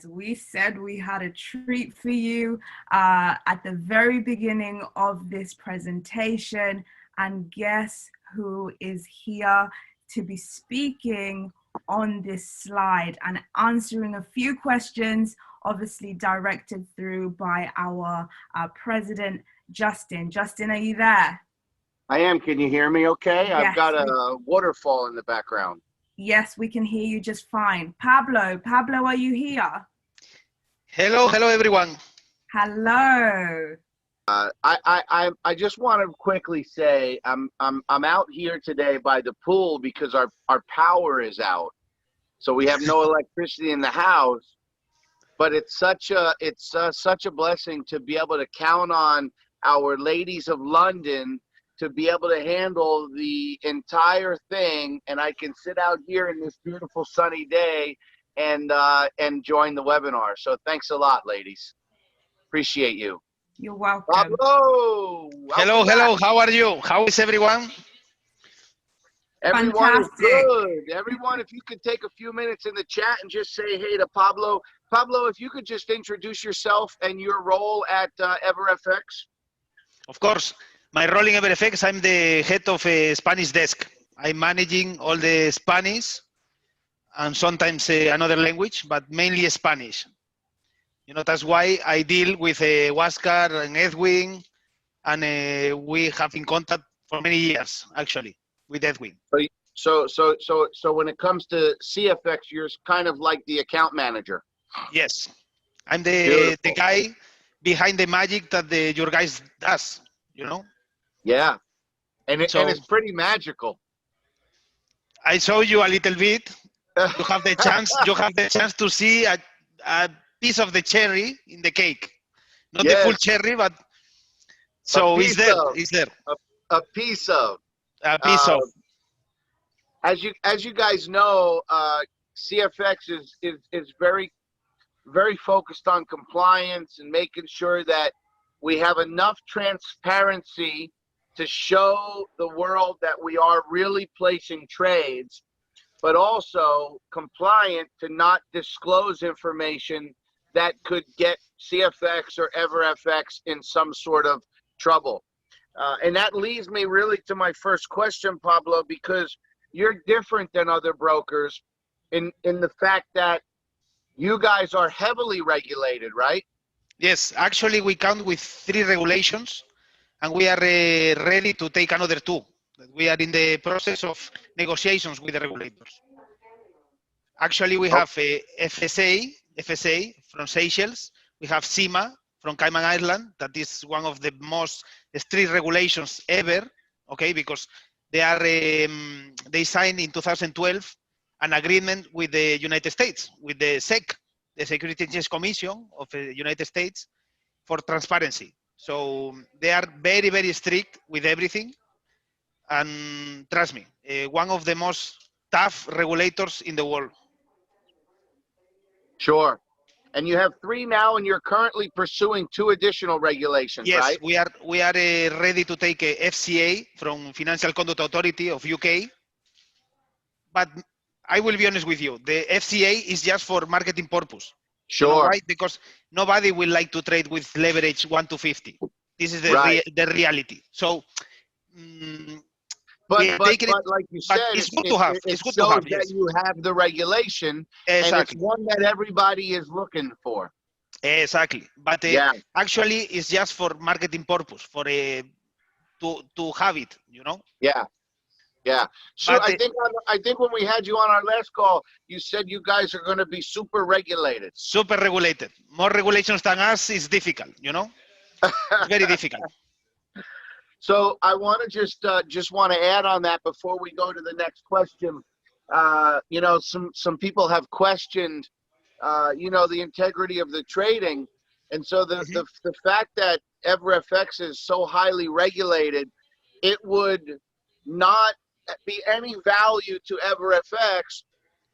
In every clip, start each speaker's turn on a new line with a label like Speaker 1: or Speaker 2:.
Speaker 1: guys. We said we had a treat for you at the very beginning of this presentation. And guess who is here to be speaking on this slide and answering a few questions, obviously directed through by our president, Justin. Justin, are you there?
Speaker 2: I am. Can you hear me okay?
Speaker 1: Yes.
Speaker 2: I've got a waterfall in the background.
Speaker 1: Yes, we can hear you just fine. Pablo, are you here?
Speaker 3: Hello everyone.
Speaker 1: Hello.
Speaker 2: I just want to quickly say I'm out here today by the pool because our power is out, so we have no electricity in the house. But it's such a blessing to be able to count on our ladies of London to be able to handle the entire thing, and I can sit out here in this beautiful sunny day and join the webinar. So thanks a lot, ladies. Appreciate you.
Speaker 1: You're welcome.
Speaker 2: Pablo!
Speaker 3: Hello. How are you? How is everyone?
Speaker 2: Everyone is good. Everyone, if you could take a few minutes in the chat and just say hey to Pablo. Pablo, if you could just introduce yourself and your role at EverFX.
Speaker 3: Of course. My role in EverFX, I'm the head of a Spanish desk. I'm managing all the Spanish and sometimes another language, but mainly Spanish. You know, that's why I deal with Huáscar and Edwin, and we have in contact for many years, actually, with Edwin.
Speaker 2: So when it comes to CFX, you're kind of like the account manager.
Speaker 3: Yes, I'm the guy behind the magic that your guys does, you know?
Speaker 2: Yeah, and it's pretty magical.
Speaker 3: I show you a little bit. You have the chance. You have the chance to see a piece of the cherry in the cake, not the full cherry, but so it's there. It's there.
Speaker 2: A piece of.
Speaker 3: A piece of.
Speaker 2: As you guys know, CFX is very focused on compliance and making sure that we have enough transparency to show the world that we are really placing trades, but also compliant to not disclose information that could get CFX or EverFX in some sort of trouble. And that leads me really to my first question, Pablo, because you're different than other brokers in the fact that you guys are heavily regulated, right?
Speaker 3: Yes, actually we count with 3 regulations, and we are ready to take another 2. We are in the process of negotiations with the regulators. Actually, we have a FSA from Seychelles. We have CIMA from Cayman Island. That is one of the most strict regulations ever, okay, because they are they signed in 2012 an agreement with the United States, with the SEC, the Security and Exchange Commission of the United States, for transparency. So they are very, very strict with everything. And trust me, one of the most tough regulators in the world.
Speaker 2: Sure. And you have 3 now, and you're currently pursuing 2 additional regulations, right?
Speaker 3: Yes, we are ready to take a FCA from Financial Conduct Authority of UK. But I will be honest with you, the FCA is just for marketing purpose.
Speaker 2: Sure.
Speaker 3: You know, right? Because nobody will like to trade with leverage 1 to 50. This is the reality. So,
Speaker 2: but like you said,
Speaker 3: it's good to have. It's good to have.
Speaker 2: That you have the regulation,
Speaker 3: exactly.
Speaker 2: And it's one that everybody is looking for.
Speaker 3: Exactly. But actually, it's just for marketing purpose, for to have it. You know.
Speaker 2: Yeah. Yeah. So I think when we had you on our last call, you said you guys are going to be super regulated.
Speaker 3: Super regulated. More regulations than us is difficult, you know? It's very difficult.
Speaker 2: So I want to just want to add on that before we go to the next question. You know, some people have questioned, you know, the integrity of the trading. And so the fact that EverFX is so highly regulated, it would not be any value to EverFX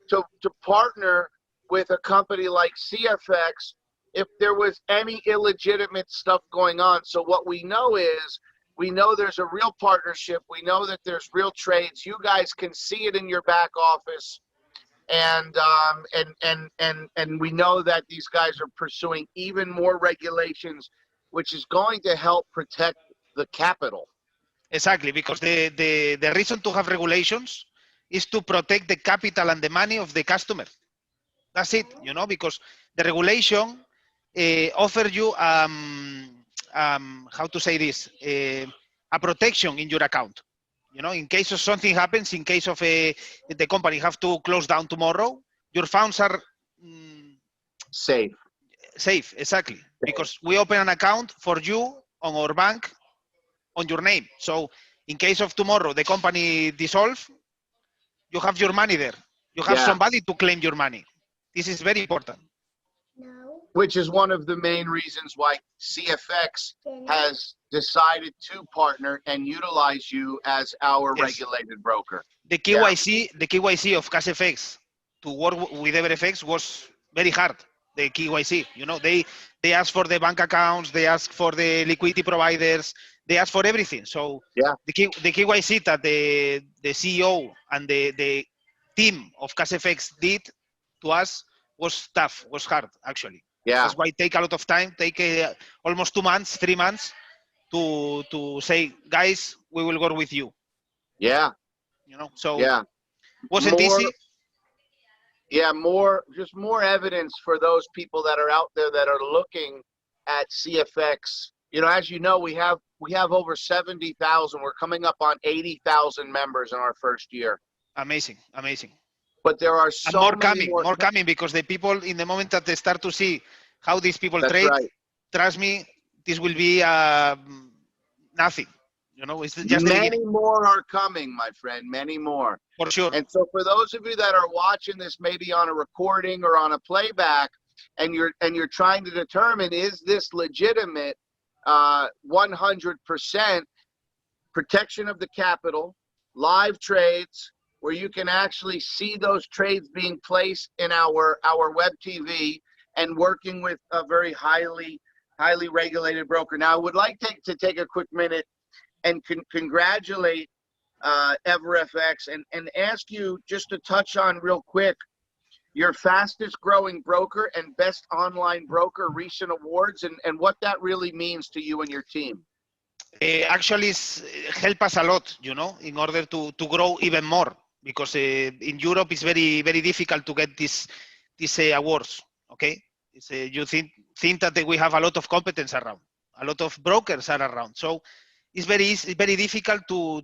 Speaker 2: to partner with a company like CFX if there was any illegitimate stuff going on. So what we know is, we know there's a real partnership. We know that there's real trades. You guys can see it in your back office. and we know that these guys are pursuing even more regulations, which is going to help protect the capital.
Speaker 3: Exactly, because the reason to have regulations is to protect the capital and the money of the customer. That's it, you know, because the regulation offer you, how to say this, a protection in your account. You know, in case of something happens, in case of the company have to close down tomorrow, your funds are
Speaker 2: Safe.
Speaker 3: Safe, exactly. Because we open an account for you on our bank on your name. So in case of tomorrow, the company dissolve, you have your money there. You have somebody to claim your money. This is very important.
Speaker 2: Which is one of the main reasons why CFX has decided to partner and utilize you as our regulated broker.
Speaker 3: The KYC of CashFX to work with EverFX was very hard. The KYC, you know, they ask for the bank accounts, they ask for the liquidity providers, they ask for everything. So the KYC that the CEO and the team of CashFX did to us was tough, was hard actually. That's why it take a lot of time, take almost 2 months, 3 months to say, guys, we will go with you.
Speaker 2: Yeah.
Speaker 3: You know, so wasn't easy.
Speaker 2: Yeah, just more evidence for those people that are out there that are looking at CFX. You know, as you know, we have over 70,000. We're coming up on 80,000 members in our first year.
Speaker 3: Amazing, amazing.
Speaker 2: But there are so many
Speaker 3: more coming because the people, in the moment that they start to see how these people trade, trust me, this will be nothing. You know, it's just
Speaker 2: many more are coming, my friend. Many more.
Speaker 3: For sure.
Speaker 2: And so for those of you that are watching this maybe on a recording or on a playback, and you're trying to determine, is this legitimate, 100% protection of the capital, live trades, where you can actually see those trades being placed in our web TV and working with a very highly regulated broker. Now, I would like to take a quick minute and congratulate EverFX and ask you just to touch on real quick your fastest growing broker and best online broker recent awards and what that really means to you and your team.
Speaker 3: Actually, help us a lot, you know, in order to grow even more, because in Europe it's very, very difficult to get these awards. Okay, you think that we have a lot of competence around, a lot of brokers are around, so it's very difficult to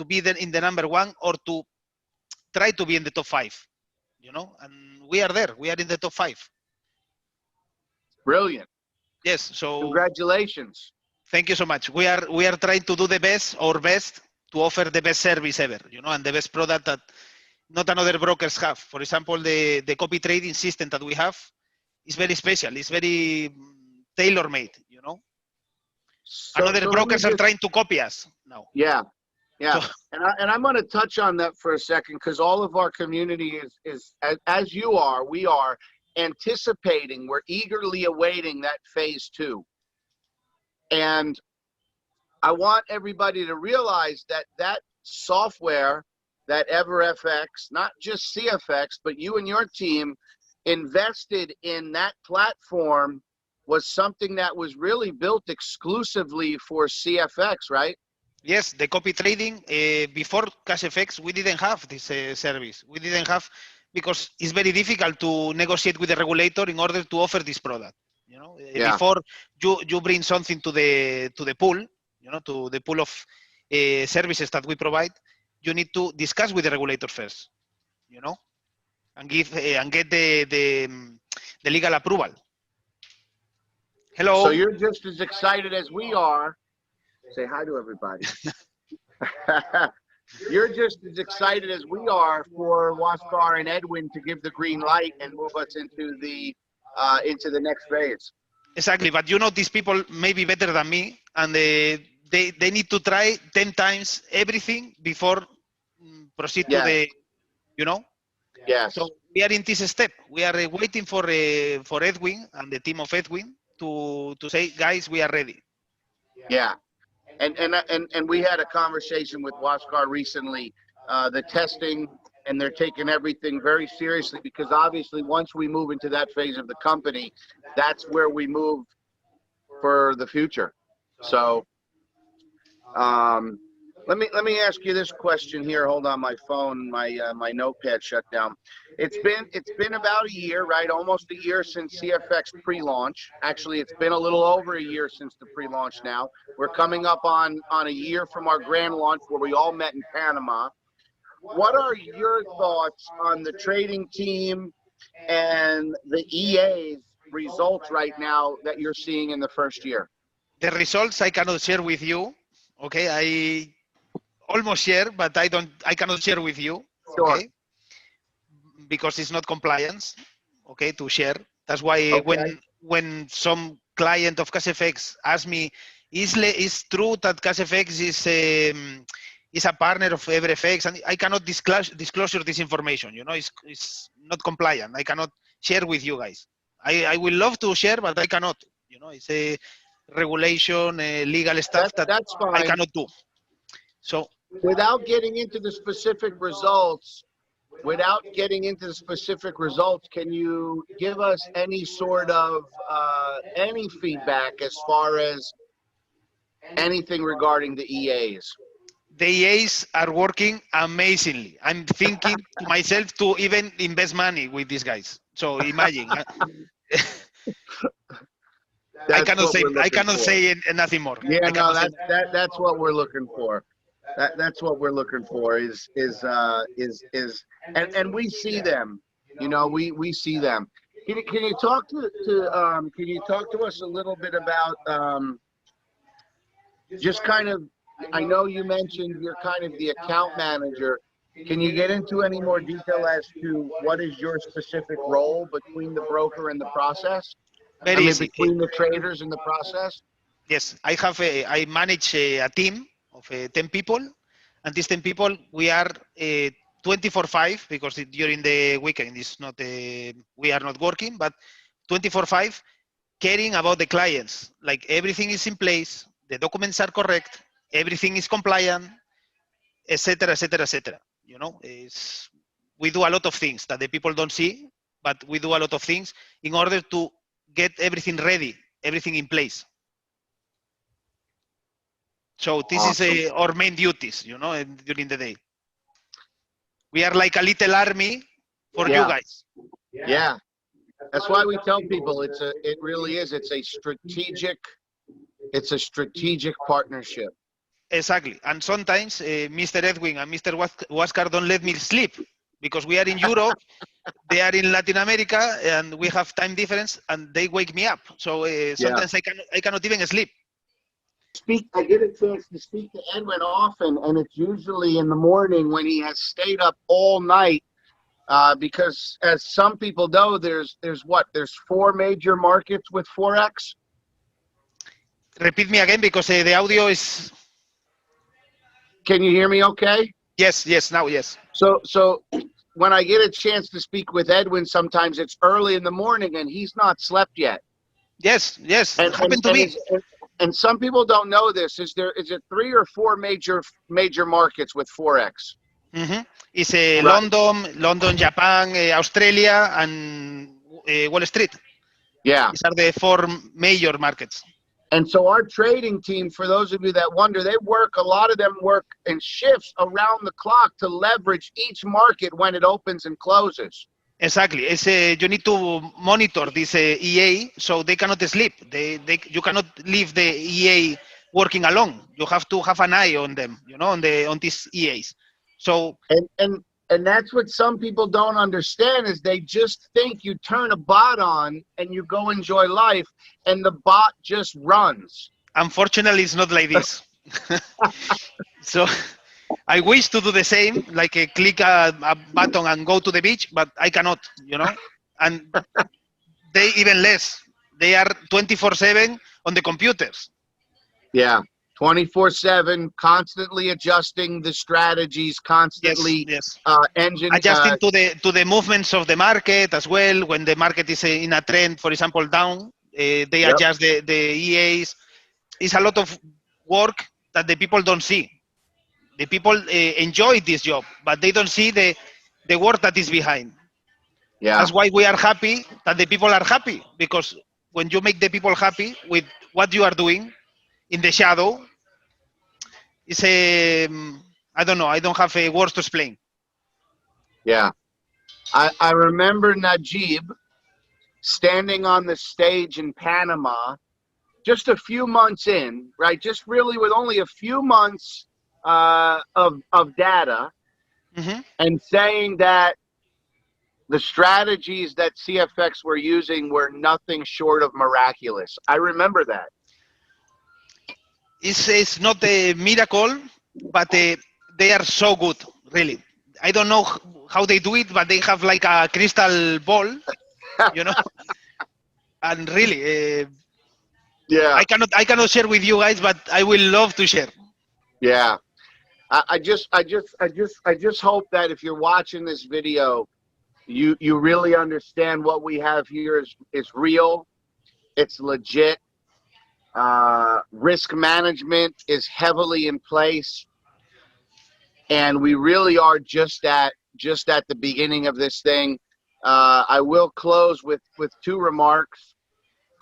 Speaker 3: be in the number one or to try to be in the top 5, you know, and we are there. We are in the top 5.
Speaker 2: Brilliant.
Speaker 3: Yes. So
Speaker 2: congratulations.
Speaker 3: Thank you so much. We are trying to do our best to offer the best service ever, you know, and the best product that not another brokers have. For example, the copy trading system that we have is very special. It's very tailor-made, you know. So brokers are trying to copy us now.
Speaker 2: Yeah. So, and I'm going to touch on that for a second, because all of our community is as you are, we are anticipating, we're eagerly awaiting that phase 2. And I want everybody to realize that software, that EverFX, not just CFX, but you and your team invested in that platform, was something that was really built exclusively for CFX, right?
Speaker 3: Yes, the copy trading, before CashFX, we didn't have this service. We didn't have, because it's very difficult to negotiate with the regulator in order to offer this product. You know, before you bring something to the pool, you know, to the pool of services that we provide, you need to discuss with the regulator first, you know, and give and get the legal approval. Hello.
Speaker 2: So you're just as excited as we are. Say hi to everybody. You're just as excited as we are for Waskar and Edwin to give the green light and move us into the next phase.
Speaker 3: Exactly, but you know, these people may be better than me, and they need to try 10 times everything before proceed to the, you know.
Speaker 2: Yes.
Speaker 3: So we are in this step. We are waiting for Edwin and the team of Edwin to say, guys, we are ready.
Speaker 2: Yeah. And we had a conversation with Waskar recently. The testing and they're taking everything very seriously, because obviously once we move into that phase of the company, that's where we move for the future. So let me ask you this question here. Hold on, my phone, my notepad shut down. It's been about a year, right? Almost a year since CFX pre-launch. Actually, it's been a little over a year since the pre-launch now. We're coming up on a year from our grand launch where we all met in Panama. What are your thoughts on the trading team and the EA's results right now that you're seeing in the first year?
Speaker 3: The results I cannot share with you. Okay, I almost share, but I cannot share with you.
Speaker 2: Sure.
Speaker 3: Okay, because it's not compliance. Okay, to share. That's why
Speaker 2: Okay.
Speaker 3: when some client of CashFX asks me, is true that CashFX is a partner of EverFX, and I cannot disclose this information. You know, it's not compliant. I cannot share with you guys. I will love to share, but I cannot. You know, it's a regulation, legal stuff
Speaker 2: That's
Speaker 3: I
Speaker 2: fine.
Speaker 3: cannot do. So
Speaker 2: Without getting into the specific results, can you give us any sort of any feedback as far as anything regarding the EAs?
Speaker 3: the EAs are working amazingly. I'm thinking to myself to even invest money with these guys. So imagine. I cannot say nothing more.
Speaker 2: Yeah, no, that's what we're looking for. That's what we're looking for and we see them. You know, we see them. Can you talk to us a little bit about just kind of, I know you mentioned you're kind of the account manager. Can you get into any more detail as to what is your specific role between the broker and the process?
Speaker 3: Very easy.
Speaker 2: Between the traders and the process?
Speaker 3: Yes, I manage a team of 10 people, and these 10 people, we are 24/5, because during the weekend is not we are not working, but 24/5 caring about the clients. Like everything is in place, the documents are correct, everything is compliant, etc., etc., etc. You know, we do a lot of things that the people don't see, but we do a lot of things in order to get everything ready, everything in place. So this is our main duties, you know, during the day. We are like a little army for you guys.
Speaker 2: Yeah, that's why we tell people it's a strategic partnership.
Speaker 3: Exactly, and sometimes Mr. Edwin and Mr. Huáscar don't let me sleep, because we are in Europe, they are in Latin America, and we have time difference, and they wake me up. So sometimes I cannot even sleep.
Speaker 2: I get a chance to speak to Edwin often, and it's usually in the morning when he has stayed up all night, because as some people know, there's 4 major markets with Forex.
Speaker 3: Repeat me again, because the audio is...
Speaker 2: Can you hear me okay?
Speaker 3: Yes, now yes.
Speaker 2: So when I get a chance to speak with Edwin, sometimes it's early in the morning and he's not slept yet.
Speaker 3: Yes, it happened to me.
Speaker 2: And some people don't know this. Is it 3 or 4 major markets with Forex?
Speaker 3: Mm-hmm. It's London, Japan, Australia, and Wall Street.
Speaker 2: Yeah.
Speaker 3: These are the 4 major markets.
Speaker 2: And so our trading team, for those of you that wonder, a lot of them work in shifts around the clock to leverage each market when it opens and closes.
Speaker 3: Exactly. You need to monitor this EA, so they cannot sleep. You cannot leave the EA working alone. You have to have an eye on them, you know, on these EAs. So
Speaker 2: and that's what some people don't understand, is they just think you turn a bot on and you go enjoy life, and the bot just runs.
Speaker 3: Unfortunately, it's not like this. So I wish to do the same, like click a button and go to the beach, but I cannot, you know. And they even less. They are 24/7 on the computers.
Speaker 2: Yeah, 24/7, constantly adjusting the strategies, constantly
Speaker 3: adjusting to the movements of the market as well. When the market is in a trend, for example, down, they adjust the EAs. It's a lot of work that the people don't see. The people enjoy this job, but they don't see the the work that is behind.
Speaker 2: Yeah.
Speaker 3: That's why we are happy that the people are happy, because when you make the people happy with what you are doing in the shadow, it's a, I don't know, I don't have a words to explain.
Speaker 2: Yeah. I remember Najib standing on the stage in Panama just a few months in, right? Just really with only a few months of data,
Speaker 3: Mhm.
Speaker 2: and saying that the strategies that CFX were using were nothing short of miraculous. I remember that.
Speaker 3: It's not a miracle, but they are so good, really. I don't know how they do it, but they have like a crystal ball, you know. And really,
Speaker 2: Yeah,
Speaker 3: I cannot share with you guys, but I will love to share.
Speaker 2: yeah. I just hope that if you're watching this video, you really understand what we have here is real. It's legit. Risk management is heavily in place, and we really are just at the beginning of this thing. I will close with two remarks.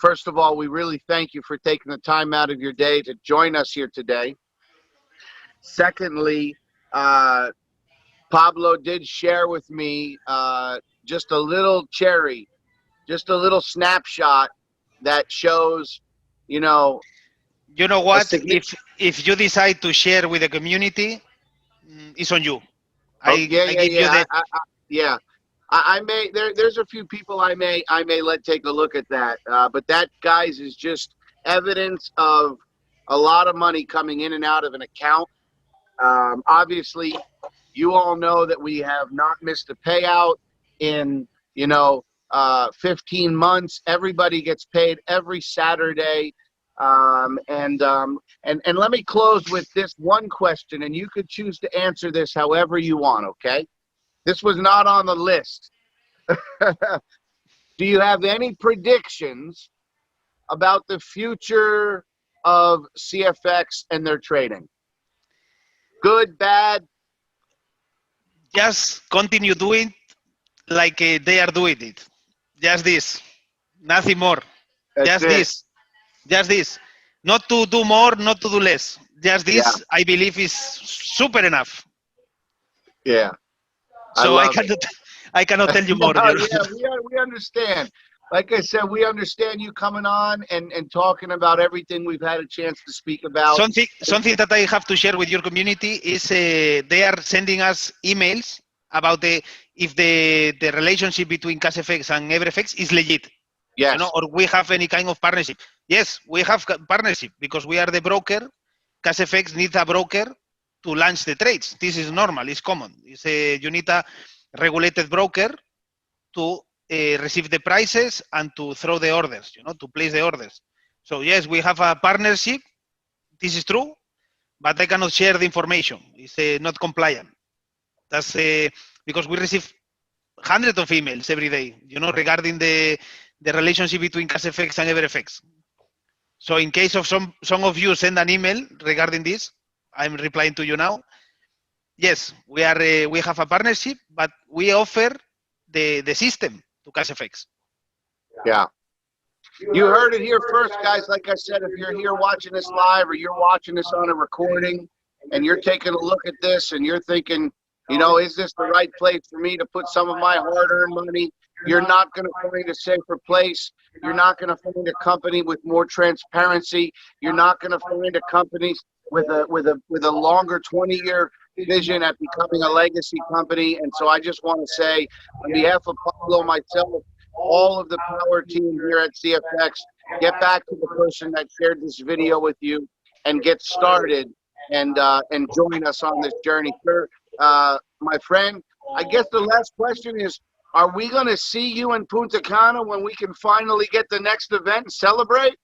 Speaker 2: First of all, we really thank you for taking the time out of your day to join us here today. Secondly, Pablo did share with me just a little cherry, just a little snapshot that shows, you know,
Speaker 3: You know
Speaker 2: a
Speaker 3: what?
Speaker 2: significant.
Speaker 3: If you decide to share with the community, it's on you.
Speaker 2: Oh yeah,
Speaker 3: I
Speaker 2: yeah,
Speaker 3: give you
Speaker 2: yeah.
Speaker 3: the.
Speaker 2: Yeah. I may there's a few people I may let take a look at that. But that, guys, is just evidence of a lot of money coming in and out of an account. Obviously, you all know that we have not missed a payout in 15 months. Everybody gets paid every Saturday. And let me close with this one question, and you could choose to answer this however you want. Okay, this was not on the list. Do you have any predictions about the future of CFX and their trading? Good, bad?
Speaker 3: Just continue doing like they are doing it. Just this, nothing more.
Speaker 2: That's
Speaker 3: Just
Speaker 2: it.
Speaker 3: this, just this. Not to do more, not to do less. Just
Speaker 2: Yeah,
Speaker 3: this, I believe, is super enough.
Speaker 2: yeah. I
Speaker 3: So I
Speaker 2: love it.
Speaker 3: cannot, I cannot tell you
Speaker 2: No,
Speaker 3: more. You know?
Speaker 2: yeah, we understand. Like I said, we understand you coming on and talking about everything we've had a chance to speak about.
Speaker 3: Something that I have to share with your community is they are sending us emails about if the relationship between CashFX and EverFX is legit,
Speaker 2: Yes.
Speaker 3: or we have any kind of partnership. Yes, we have partnership because we are the broker. CashFX needs a broker to launch the trades. This is normal. It's common. You need a regulated broker to receive the prices and to throw the orders, to place the orders. So yes, we have a partnership. This is true, but I cannot share the information. It's not compliant. That's because we receive hundreds of emails every day, regarding the relationship between CashFX and EverFX. So in case of some of you send an email regarding this, I'm replying to you now. Yes, we have a partnership, but we offer the system to CashFX.
Speaker 2: Yeah. You heard it here first, guys. Like I said, if you're here watching this live or you're watching this on a recording and you're taking a look at this and you're thinking, is this the right place for me to put some of my hard-earned money? You're not going to find a safer place. You're not going to find a company with more transparency. You're not going to find a company with a longer 20-year vision at becoming a legacy company. And so I just want to say, on behalf of Pablo, myself, all of the power team here at CFX, get back to the person that shared this video with you and get started and join us on this journey. Sir, my friend, I guess the last question is, are we going to see you in Punta Cana when we can finally get the next event and celebrate?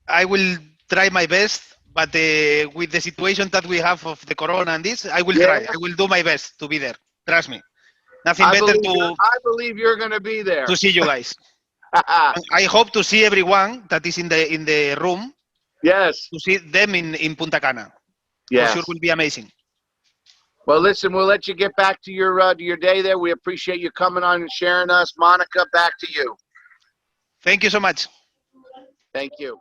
Speaker 3: I will try my best, but with the situation that we have of the corona and this, I will try. I will do my best to be there. Trust me. Nothing better
Speaker 2: I believe you're going to be there.
Speaker 3: to see you guys. I hope to see everyone that is in the room.
Speaker 2: Yes.
Speaker 3: To see them in Punta Cana.
Speaker 2: Yes.
Speaker 3: For sure will be amazing.
Speaker 2: Well, listen, we'll let you get back to your day there. We appreciate you coming on and sharing us. Monica, back to you.
Speaker 3: Thank you so much.
Speaker 2: Thank you.